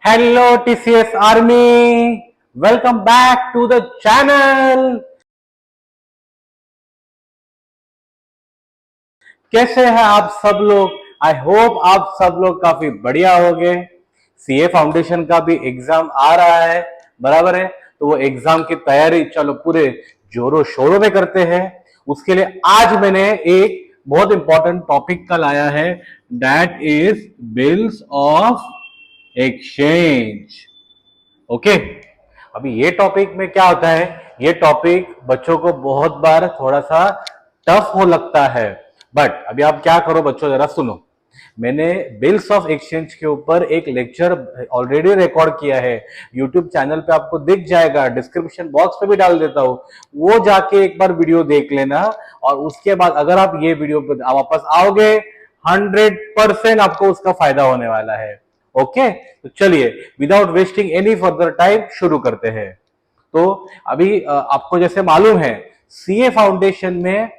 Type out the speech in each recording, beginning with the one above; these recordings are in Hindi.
Hello TCS Army, welcome back to the channel. कैसे हैं आप सब लोग? आई होप आप सब लोग काफी बढ़िया होंगे। सीए फाउंडेशन का भी एग्जाम आ रहा है, बराबर है। तो वो एग्जाम की तैयारी चलो पूरे जोरों शोरों में करते हैं। उसके लिए आज मैंने एक बहुत इंपॉर्टेंट टॉपिक का लाया है, that is bills of exchange. Okay, अभी ये टॉपिक में क्या होता है, ये टॉपिक बच्चों को बहुत बार थोड़ा सा टफ हो लगता है। बट अभी आप क्या करो बच्चों, जरा सुनो। मैंने बिल्स ऑफ एक्सचेंज के ऊपर एक लेक्चर ऑलरेडी रिकॉर्ड किया है, यूट्यूब चैनल पे आपको दिख जाएगा, डिस्क्रिप्शन बॉक्स पे भी डाल देता हूं। वो जाके एक बार वीडियो देख लेना, और उसके बाद अगर आप ये वीडियो पे वापस आओगे 100% आपको उसका फायदा होने वाला है। ओके, तो चलिए without wasting any further time शुरू करते हैं। तो अभी आपको जैसे मालूम है, सीए फाउंडेशन में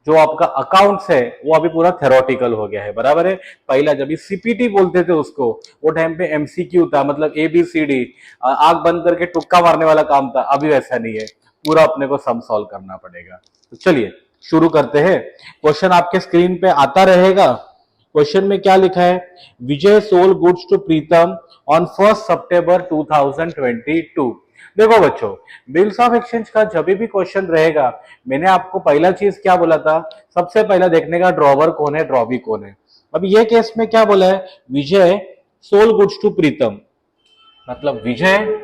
जो आपका अकाउंट्स है वो अभी पूरा थेरोटिकल हो गया है, बराबर है। पहला जब सीपीटी बोलते थे उसको, वो टाइम पे एमसीक्यू था, मतलब एबीसीडी, आंख बंद करके तुक्का मारने वाला काम था। अभी वैसा नहीं है, पूरा अपने को सम सॉल्व करना पड़ेगा। तो चलिए शुरू करते हैं। क्वेश्चन आपके स्क्रीन पे आता रहेगा। क्वेश्चन में क्या लिखा है, Vijay sold goods to Pritam on 1 सितंबर 2022। देखो बच्चों, बिल्स ऑफ एक्सचेंज का जब भी क्वेश्चन रहेगा, मैंने आपको पहला चीज क्या बोला था, सबसे पहला देखने का ड्रॉवर कौन है, ड्रॉवी कौन है। अब ये केस में क्या बोला है, विजय सोल्ड गुड्स टू प्रीतम, मतलब विजय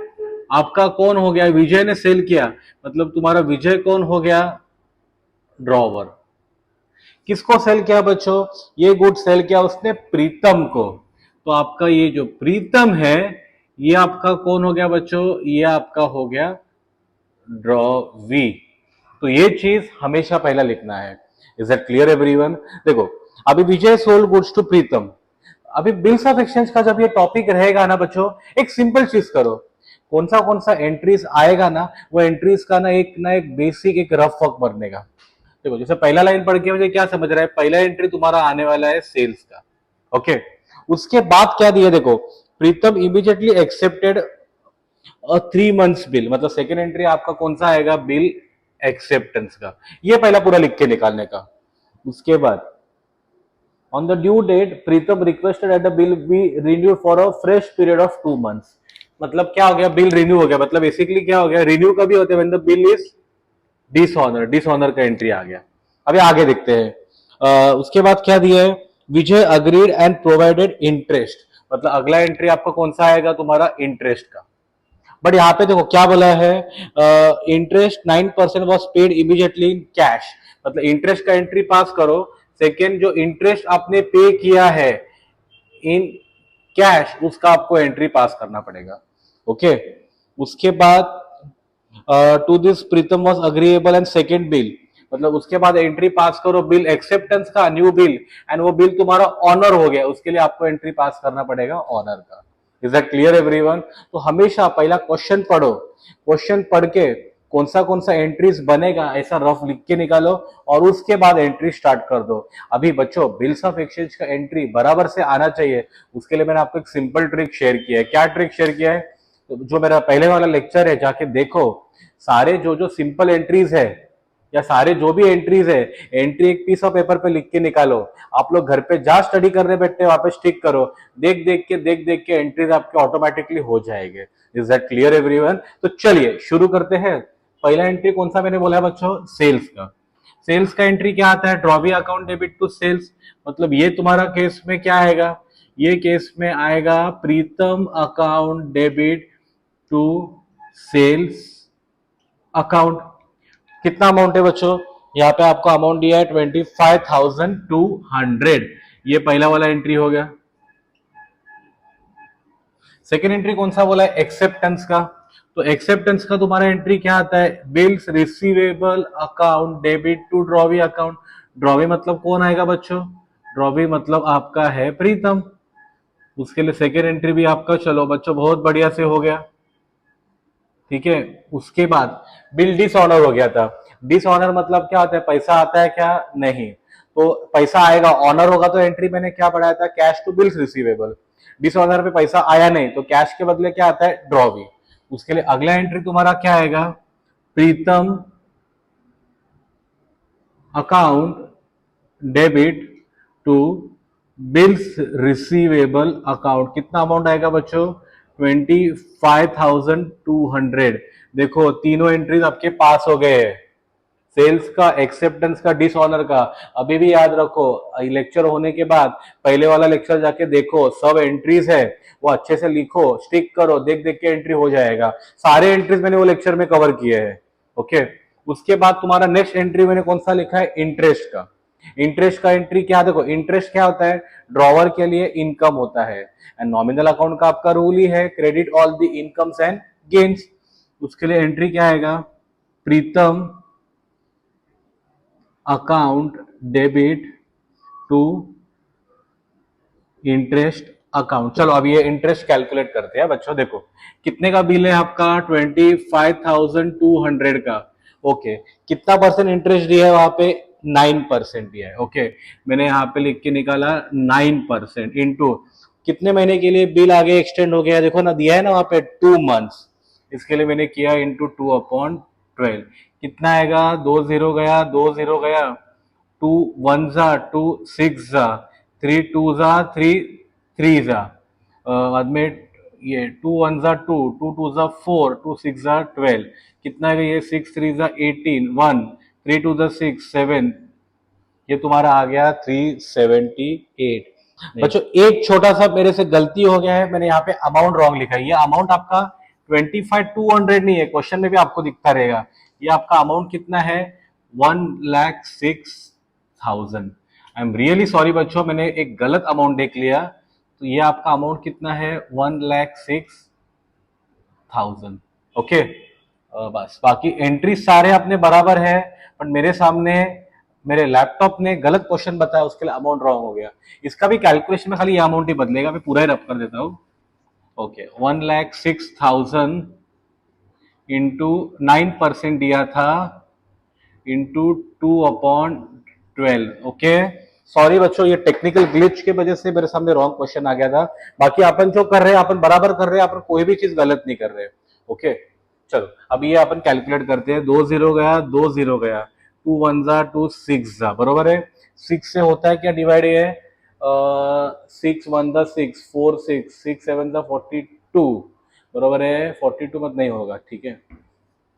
आपका कौन हो गया, विजय ने सेल किया, मतलब तुम्हारा विजय कौन हो गया, ड्रॉवर। किसको सेल किया बच्चों, ये गुड सेल किया उसने प्रीतम को। तो आपका ये जो प्रीतम है, ये आपका कौन हो गया बच्चों, ये आपका हो गया ड्रॉवी। तो ये चीज हमेशा पहला लिखना है। Is that clear everyone? देखो, अभी विजय सोल्ड गुड्स टू प्रीतम, अभी बिल्स ऑफ एक्सचेंज का जब ये टॉपिक रहेगा ना बच्चों, एक सिंपल चीज करो, कौन सा एंट्रीज आएगा ना, वो एंट्रीज का ना एक बेसिक एक रफ वर्क बनेगा। देखो, जैसे पहला लाइन पढ़ के मुझे क्या समझ रहा है, पहला एंट्री तुम्हारा आने वाला है सेल्स का। ओके, उसके बाद क्या दिया, देखो, प्रीतम इमीडिएटली एक्सेप्टेड 3 मंथ्स बिल, मतलब सेकेंड एंट्री आपका कौन सा आएगा, बिल एक्सेप्टेंस का। ये पहला पूरा लिख के निकालने का। उसके बाद on the due date Pritam requested that the bill be renew for a fresh period of 2 months. मतलब क्या हो गया, बिल रिन्यू हो गया, मतलब बेसिकली क्या हो गया, रिन्यू कभी होते हैं when the bill is dishonour, dishonour का एंट्री आ गया। अभी आगे देखते हैं। उसके बाद क्या दिया है, विजय अग्रीड एंड प्रोवाइडेड इंटरेस्ट, मतलब अगला एंट्री आपका कौन सा आएगा, तुम्हारा इंटरेस्ट का। बट यहाँ पे देखो क्या बोला है, interest 9% was paid immediately in cash, मतलब इंटरेस्ट का एंट्री पास करो। सेकेंड, जो इंटरेस्ट आपने पे किया है इन कैश, उसका आपको एंट्री पास करना पड़ेगा। ओके, उसके बाद to this Pritam was agreeable and second bill, मतलब उसके बाद एंट्री पास करो बिल एक्सेप्टेंस का, न्यू बिल, एंड वो बिल तुम्हारा ऑनर हो गया, उसके लिए आपको एंट्री पास करना पड़ेगा ऑनर का। Is that clear everyone? तो हमेशा पहला क्वेश्चन पढ़ो, क्वेश्चन पढ़ के कौन सा एंट्रीज बनेगा ऐसा रफ लिख के निकालो, और उसके बाद एंट्री स्टार्ट कर दो। अभी बच्चों, बिल्स ऑफ एक्सचेंज का एंट्री बराबर से आना चाहिए, उसके लिए मैंने आपको एक सिंपल ट्रिक शेयर किया है। क्या ट्रिक शेयर किया है, तो जो मेरा पहले वाला लेक्चर है जाके देखो, सारे जो सिंपल एंट्रीज है, या सारे जो भी एंट्रीज है, एंट्री एक पीस ऑफ पेपर पे लिख के निकालो। आप लोग घर पे जा स्टडी करने बैठे, वहां पे स्टिक करो, देख देख के एंट्रीज आपके ऑटोमेटिकली हो जाएंगे। Is that clear everyone? तो चलिए शुरू करते हैं। पहला एंट्री कौन सा मैंने बोला है बच्चों, सेल्स का। सेल्स का एंट्री क्या आता है, drawee account debit to sales, मतलब ये तुम्हारा केस में क्या आएगा, ये केस में आएगा Pritam account debit to sales account. कितना अमाउंट है बच्चों, यहाँ पे आपको अमाउंट दिया है 25,200, ये पहला वाला एंट्री हो गया। सेकेंड एंट्री कौन सा बोला है, एक्सेप्टेंस का। तो एक्सेप्टेंस का तुम्हारा एंट्री क्या आता है, bills receivable account debit to drawee account. Drawee मतलब कौन आएगा बच्चों, ड्रॉवी मतलब आपका है प्रीतम, उसके लिए सेकेंड एंट्री भी आपका, चलो बच्चों बहुत बढ़िया से हो गया। ठीक है, उसके बाद बिल डिसऑनर हो गया था। डिसऑनर मतलब क्या होता है, पैसा आता है क्या, नहीं, तो पैसा आएगा, ऑनर होगा, तो एंट्री मैंने क्या पढ़ाया था, cash to bills receivable. Dishonour पे पैसा आया नहीं तो कैश के बदले क्या आता है, ड्रॉवी। उसके लिए अगला एंट्री तुम्हारा क्या आएगा, Pritam account debit to bills receivable account. कितना अमाउंट आएगा बच्चों, 25,200। देखो तीनों एंट्रीज आपके पास हो गए हैं, सेल्स का, एक्सेप्टेंस का, डिसऑनर का। अभी भी याद रखो, लेक्चर होने के बाद पहले वाला लेक्चर जाके देखो, सब एंट्रीज है वो अच्छे से लिखो, स्टिक करो, देख देख के एंट्री हो जाएगा। सारे एंट्रीज मैंने वो लेक्चर में कवर किए हैं। ओके, उसके बाद तुम्हारा नेक्स्ट एंट्री मैंने कौन सा लिखा है, इंटरेस्ट का। इंटरेस्ट का एंट्री क्या, देखो इंटरेस्ट क्या होता है, ड्रॉवर के लिए इनकम होता है, एंड नॉमिनल अकाउंट का आपका रूल ही है credit all the incomes and gains. उसके लिए एंट्री क्या आएगा, Pritam account debit to interest account. चलो अब ये इंटरेस्ट कैलकुलेट करते हैं बच्चों। देखो कितने का बिल है आपका, 25,200 का। ओके, कितना परसेंट इंटरेस्ट दिया है वहां पे, 9% दिया है। ओके, मैंने यहाँ पे लिख के निकाला 9% इंटू कितने महीने के लिए बिल आगे एक्सटेंड हो गया, देखो ना दिया है ना वहां पे 2 मंथ्स, इसके लिए मैंने किया इंटू 2/12। कितना आएगा, 2 0 गया, 2 0 गया, 2 1 जा 2 6 जा, 3 2 जा 3 3 जा, बाद में ये 2 1 जा 2 2 2 जा 4, 2 6 जा 12, कितना है ये 6 3 जा 18, 1 3 2 जा 6 7, ये तुम्हारा आ गया 378। बच्चों एक छोटा सा मेरे से गलती हो गया है, मैंने यहाँ पे अमाउंट रॉन्ग लिखा है। ये अमाउंट आपका 25,200 नहीं है, क्वेश्चन में भी आपको दिखता रहेगा। ये आपका अमाउंट कितना है, 1,06,000। आई एम रियली सॉरी बच्चों, मैंने एक गलत अमाउंट देख लिया। तो ये आपका अमाउंट कितना है, 1,06,000। ओके, बस बाकी एंट्री सारे अपने बराबर है, पर मेरे सामने मेरे लैपटॉप ने गलत क्वेश्चन बताया, उसके लिए अमाउंट रॉन्ग हो गया। इसका भी कैलकुलेशन में खाली ये अमाउंट ही बदलेगा, मैं पूरा ही रब कर देता हूं। ओके, 1,06,000 इंटू 9% दिया था इंटू 2/12। ओके, सॉरी बच्चों, ये टेक्निकल ग्लिच के वजह से मेरे सामने रॉन्ग क्वेश्चन आ गया था। बाकी अपन जो कर रहे हैं अपन बराबर कर रहे हैं, अपन कोई भी चीज गलत नहीं कर रहे। ओके, चलो अब ये अपन कैलकुलेट करते हैं। 2 0 गया, 2 0 गया, 2 1 जा 2 6 जा, बरोबर है। 6 से होता है क्या डिवाइड, ये 6 1 जा 6, 4 6, 6 7 जा 42, बरोबर है। 42 मत नहीं होगा, ठीक है।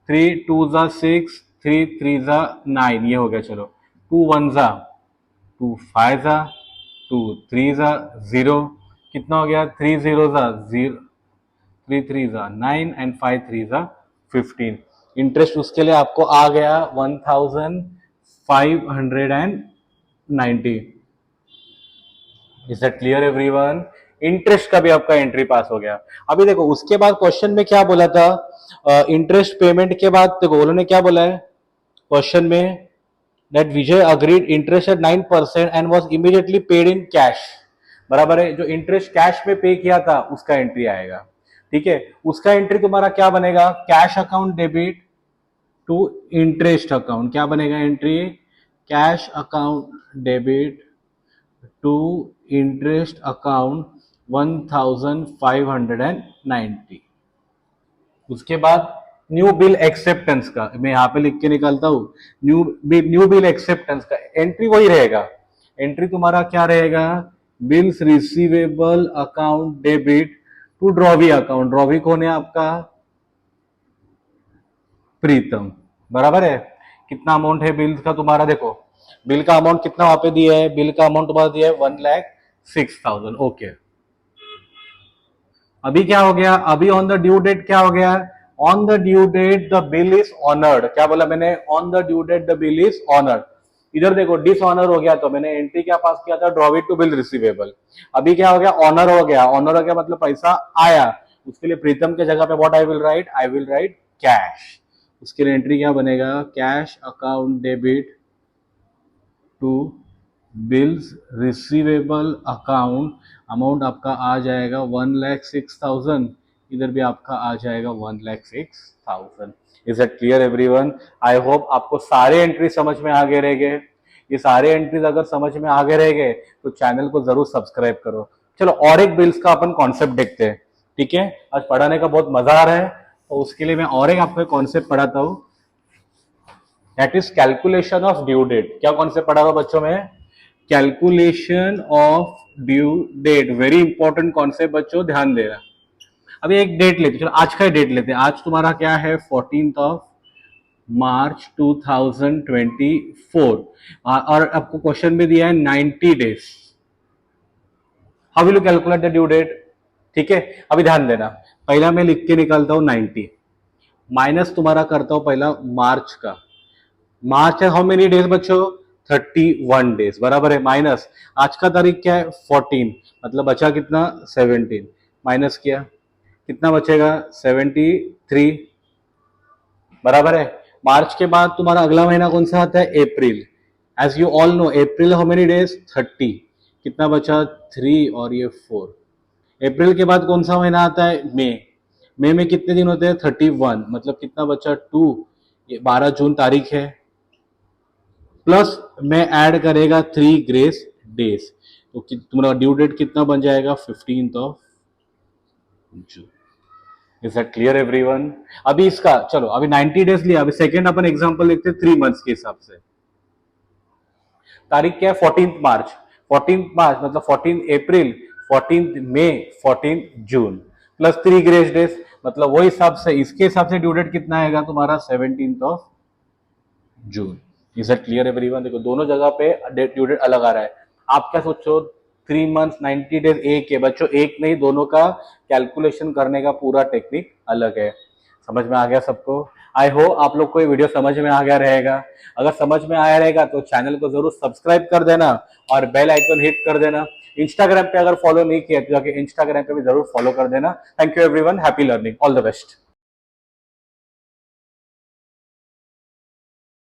3 2 जा 6, 3 3 जा 9, ये हो गया। चलो 2 1 जा 2 5 जा 2 3 जा 0, कितना हो गया, 3 0 जा 0, 3 3 जा 9 एंड 5 3 जा 15। इंटरेस्ट उसके लिए आपको आ गया 1,590। Is that clear everyone? Interest का भी आपका एंट्री पास हो गया। अभी देखो उसके बाद क्वेश्चन में क्या बोला था, इंटरेस्ट पेमेंट के बाद देखो उन्होंने क्या बोला है क्वेश्चन में, that Vijay agreed interest at 9% and was immediately paid in cash। बराबर है, जो इंटरेस्ट कैश में पे किया था उसका एंट्री आएगा, ठीक है। उसका एंट्री तुम्हारा क्या बनेगा, cash account debit to interest account. क्या बनेगा entry, cash account debit to interest account 1,590। उसके बाद न्यू बिल एक्सेप्टेंस का मैं यहाँ पे लिख के निकालता हूं, न्यू बिल एक्सेप्टेंस का एंट्री वही रहेगा। एंट्री तुम्हारा क्या रहेगा, bills receivable account debit to drawee account. Drawee कौन है आपका, प्रीतम, बराबर है। कितना अमाउंट है बिल का तुम्हारा, देखो बिल का अमाउंट कितना वहां पे दिया है, बिल का अमाउंट तुम्हारा दिया है 1,06,000। ओके, अभी क्या हो गया, अभी ऑन द ड्यू डेट क्या हो गया, on the due date the bill is honoured. क्या बोला मैंने, on the due date the bill is honoured. इधर देखो डिसऑनर हो गया, तो मैंने एंट्री क्या पास किया था, ड्रॉविट टू बिल रिसीवेबल। अभी क्या हो गया, ऑनर हो गया। ऑनर हो गया मतलब पैसा आया, उसके लिए प्रीतम के जगह पे what I will write, I will write cash. उसके लिए एंट्री क्या बनेगा, cash account debit to bills receivable account. Amount आपका आ जाएगा 1,06,000, इधर भी आपका आ जाएगा 1,06,000। Is it clear everyone? I hope आपको सारे एंट्री समझ में आ गए रहेंगे। ये सारे एंट्रीज अगर समझ में आ गए रहेंगे तो चैनल को जरूर सब्सक्राइब करो। चलो और एक बिल्स का अपन कॉन्सेप्ट देखते हैं, ठीक है। आज पढ़ाने का बहुत मजा आ रहा है, तो उसके लिए मैं और एक आपको कॉन्सेप्ट पढ़ाता हूँ, that is calculation of due date. क्या कॉन्सेप्ट पढ़ा हुआ बच्चों में? Calculation of due date, very important concept बच्चों, ध्यान देना। अभी एक डेट लेते, चलो आज का ही डेट लेते हैं। आज तुम्हारा क्या है? 14th ऑफ मार्च 2024, और आपको क्वेश्चन में दिया है 90 days. How will you calculate the due date? ठीक है, अभी ध्यान देना। पहला मैं लिख के निकालता हूं 90, माइनस तुम्हारा करता हूं पहला मार्च का। मार्च है हाउ मेनी डेज बच्चों? 31 डेज, बराबर है। माइनस आज का तारीख क्या है? 14, मतलब बचा कितना? 17, माइनस किया, कितना बचेगा? 73, बराबर है। मार्च के बाद तुम्हारा अगला महीना कौन सा आता है? April. As you all know April how many days? 30, कितना बचा? 3 और ये 4। अप्रैल के बाद कौन सा महीना आता है? मई। मई में कितने दिन होते हैं? 31, मतलब कितना बचा? 2, ये 12 जून तारीख है, प्लस में ऐड करेगा 3 ग्रेस डेज, तो तुम्हारा ड्यू डेट कितना बन जाएगा? 15th of June. Is that clear everyone? अभी इसका चलो, अभी 90 डेज लिया, अभी सेकेंड अपन एग्जांपल देखते हैं 3 मंथ्स के हिसाब से। तारीख क्या है? 14th मार्च। 14th मार्च मतलब 14 अप्रैल, 14 मई, 14 जून, प्लस 3 ग्रेस डेज, मतलब वो हिसाब से, इसके हिसाब से ड्यू डेट कितना आएगा तुम्हारा? 17th of June. Is that clear everyone? देखो दोनों जगह पे ड्यू डेट अलग आ रहा है। आप क्या सोचो? 3 मंथ्स 90 डेज एक है बच्चों, एक नहीं, दोनों का कैलकुलेशन करने का पूरा टेक्निक अलग है। समझ में आ गया सबको? आई होप आप लोग को ये वीडियो समझ में आ गया रहेगा। अगर समझ में आया रहेगा तो चैनल को जरूर सब्सक्राइब कर देना और बेल आइकन हिट कर देना। इंस्टाग्राम पे अगर फॉलो नहीं किया तो जाके इंस्टाग्राम पे भी जरूर फॉलो कर देना। Thank you everyone, happy learning, all the best.